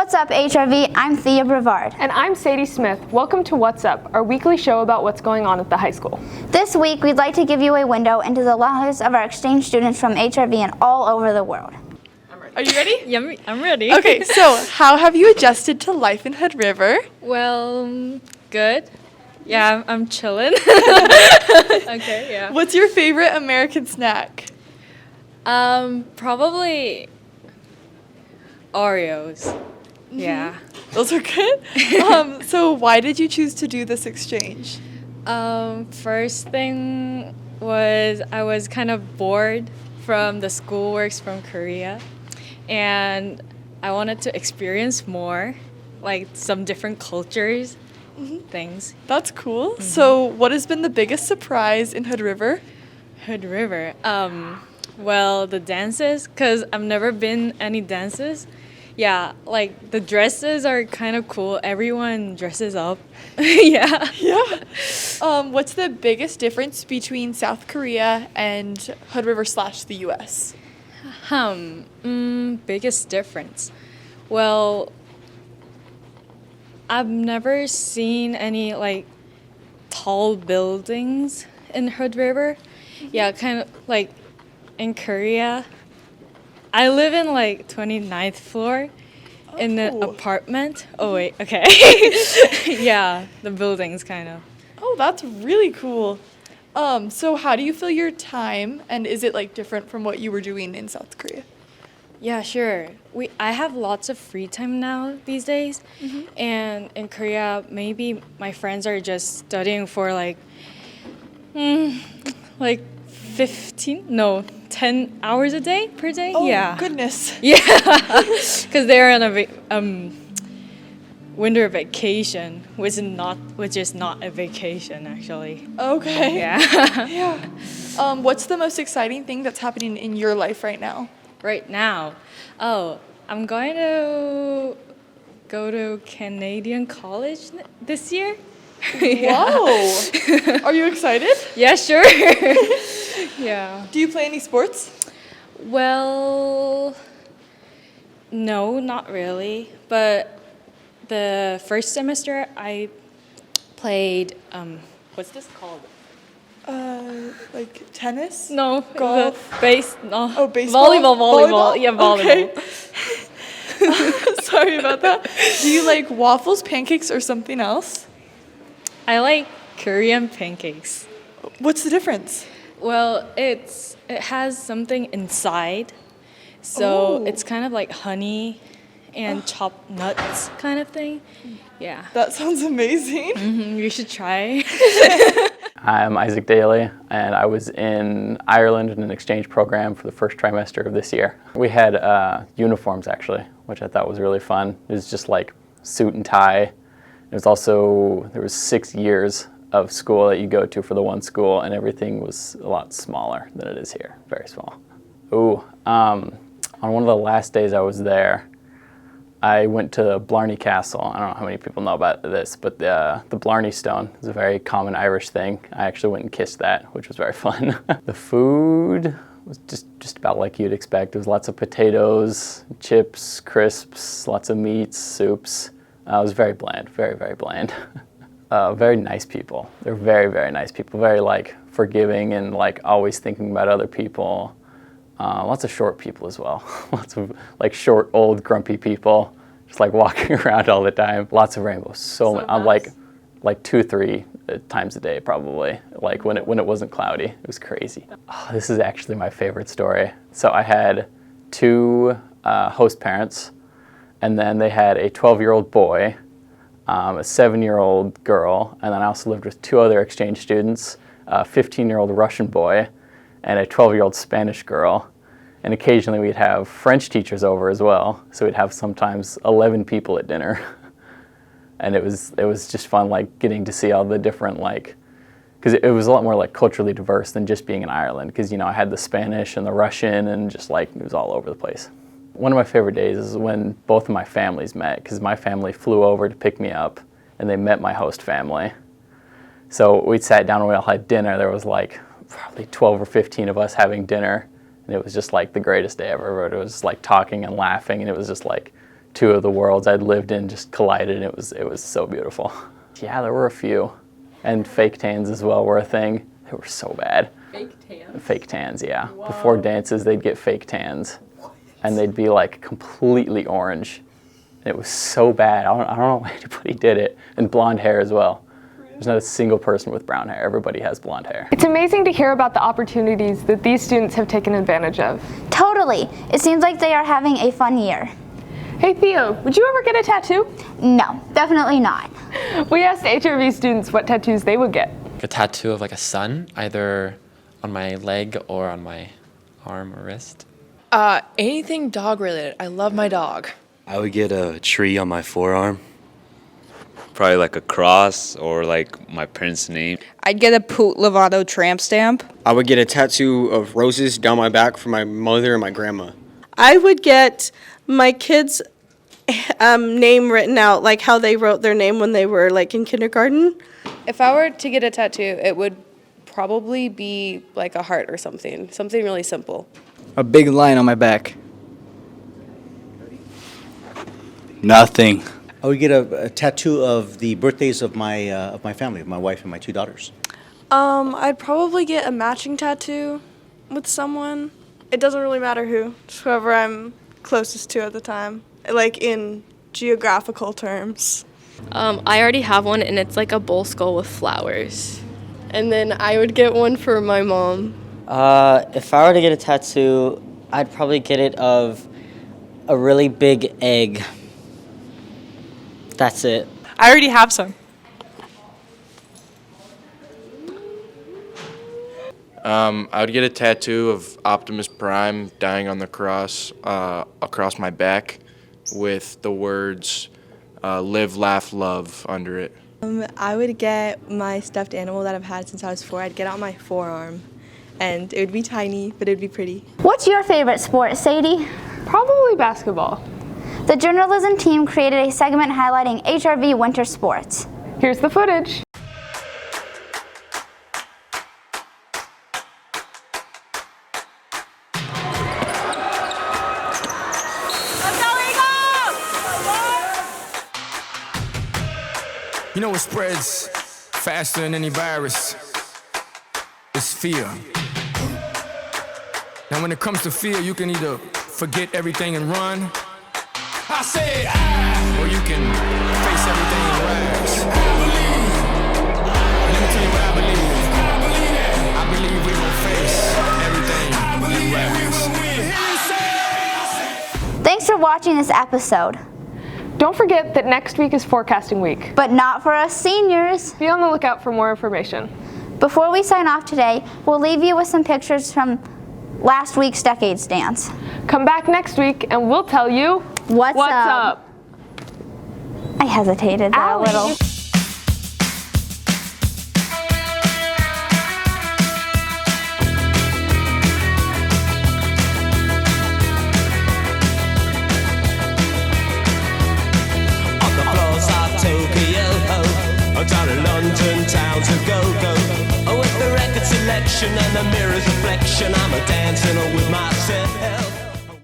What's up, HRV? I'm Thea Brevard. And I'm Sadie Smith. Welcome to What's Up, our weekly show about what's going on at the high school. This week, we'd like to give you a window into the lives of our exchange students from HRV and all over the world. Are you ready? Yeah, I'm ready. Okay, so how have you adjusted to life in Hood River? Well, good. Yeah, I'm chilling. Okay, yeah. What's your favorite American snack? Probably Oreos. Yeah. Those are good. So why did you choose to do this exchange? First thing was I was kind of bored from the schoolworks from Korea, and I wanted to experience more, like some different cultures, things. That's cool. So what has been the biggest surprise in Hood River? Hood River. Well, the dances, because I've never been any dances. Yeah, like the dresses are kind of cool. Everyone dresses up. Yeah. Yeah. What's the biggest difference between South Korea and Hood River / the U.S.? Biggest difference. Well, I've never seen any like tall buildings in Hood River. Yeah, kind of like in Korea. I live in like 29th floor in an apartment. Oh wait, okay. Yeah, the buildings kind of. Oh, that's really cool. So how do you fill your time, and is it like different from what you were doing in South Korea? Yeah, sure. I have lots of free time now these days. And in Korea, maybe my friends are just studying for like 10 hours a day per day. Oh, yeah. goodness. Yeah. Because they're on a winter vacation, which is not a vacation actually. Okay. Yeah. Yeah. What's the most exciting thing that's happening in your life right now? Right now, I'm going to go to Canadian college this year. Yeah. Whoa. Are you excited? Yeah, sure. Yeah. Do you play any sports? Well, no, not really. But the first semester I played, what's this called? Like tennis? No, golf. No. Oh, baseball. Volleyball. Yeah, volleyball. Okay. Sorry about that. Do you like waffles, pancakes, or something else? I like Korean pancakes. What's the difference? Well, it has something inside, so it's kind of like honey and chopped nuts kind of thing. Yeah. That sounds amazing. You should try. I'm Isaac Daly, and I was in Ireland in an exchange program for the first trimester of this year. We had uniforms, actually, which I thought was really fun. It was just like suit and tie. It was also, there was 6 years of school that you go to for the one school, and everything was a lot smaller than it is here, very small. On one of the last days I was there, I went to Blarney Castle. I don't know how many people know about this, but the Blarney Stone is a very common Irish thing. I actually went and kissed that, which was very fun. The food was just about like you'd expect. It was lots of potatoes, chips, crisps, lots of meats, soups. It was very bland, very, very bland. Very nice people. They're very, very nice people. Very like forgiving and like always thinking about other people. Lots of short people as well. Lots of like short, old, grumpy people, just like walking around all the time. Lots of rainbows. So many. I'm like 2-3 times a day probably. Like when it wasn't cloudy, it was crazy. Oh, this is actually my favorite story. So I had 2 host parents, and then they had a 12-year-old boy, a 7-year-old girl, and then I also lived with 2 other exchange students, a 15-year-old Russian boy, and a 12-year-old Spanish girl. And occasionally we'd have French teachers over as well, so we'd have sometimes 11 people at dinner. And it was just fun, like getting to see all the different, like, because it was a lot more like culturally diverse than just being in Ireland, because I had the Spanish and the Russian, and just like it was all over the place. One of my favorite days is when both of my families met, because my family flew over to pick me up, and they met my host family. So we sat down and we all had dinner. There was like probably 12 or 15 of us having dinner, and it was just like the greatest day ever. It was just like talking and laughing, and it was just like two of the worlds I'd lived in just collided, and it was so beautiful. Yeah, there were a few. And fake tans as well were a thing. They were so bad. Fake tans? Fake tans, yeah. Whoa. Before dances, they'd get fake tans. And they'd be like completely orange. It was so bad. I don't know why anybody did it. And blonde hair as well. There's not a single person with brown hair. Everybody has blonde hair. It's amazing to hear about the opportunities that these students have taken advantage of. Totally. It seems like they are having a fun year. Hey Theo, would you ever get a tattoo? No, definitely not. We asked HRV students what tattoos they would get. A tattoo of like a sun, either on my leg or on my arm or wrist. Anything dog related. I love my dog. I would get a tree on my forearm. Probably like a cross or like my parents' name. I'd get a Poot Lovato tramp stamp. I would get a tattoo of roses down my back for my mother and my grandma. I would get my kids' name written out, like how they wrote their name when they were like in kindergarten. If I were to get a tattoo, it would probably be like a heart or something really simple. A big line on my back. Nothing. I would get a tattoo of the birthdays of my family, of my wife and my 2 daughters. I'd probably get a matching tattoo with someone. It doesn't really matter who, just whoever I'm closest to at the time, like in geographical terms. I already have one, and it's like a bull skull with flowers. And then I would get one for my mom. If I were to get a tattoo, I'd probably get it of a really big egg. That's it. I already have some. I would get a tattoo of Optimus Prime dying on the cross across my back with the words live, laugh, love under it. I would get my stuffed animal that I've had since I was 4. I'd get it on my forearm. And it would be tiny, but it would be pretty. What's your favorite sport, Sadie? Probably basketball. The journalism team created a segment highlighting HRV winter sports. Here's the footage. You know what spreads faster than any virus? It's fear. Now when it comes to fear, you can either forget everything and run, I say or you can face everything and rise. And let me tell you what I believe. I believe we will face everything and rise. Thanks for watching this episode. Don't forget that next week is forecasting week. But not for us seniors. Be on the lookout for more information. Before we sign off today, we'll leave you with some pictures from last week's Decades Dance. Come back next week and we'll tell you what's up. I hesitated there a little. Down in London town to go. Oh, with the record selection and the mirror's reflection, I'm a dancing with myself.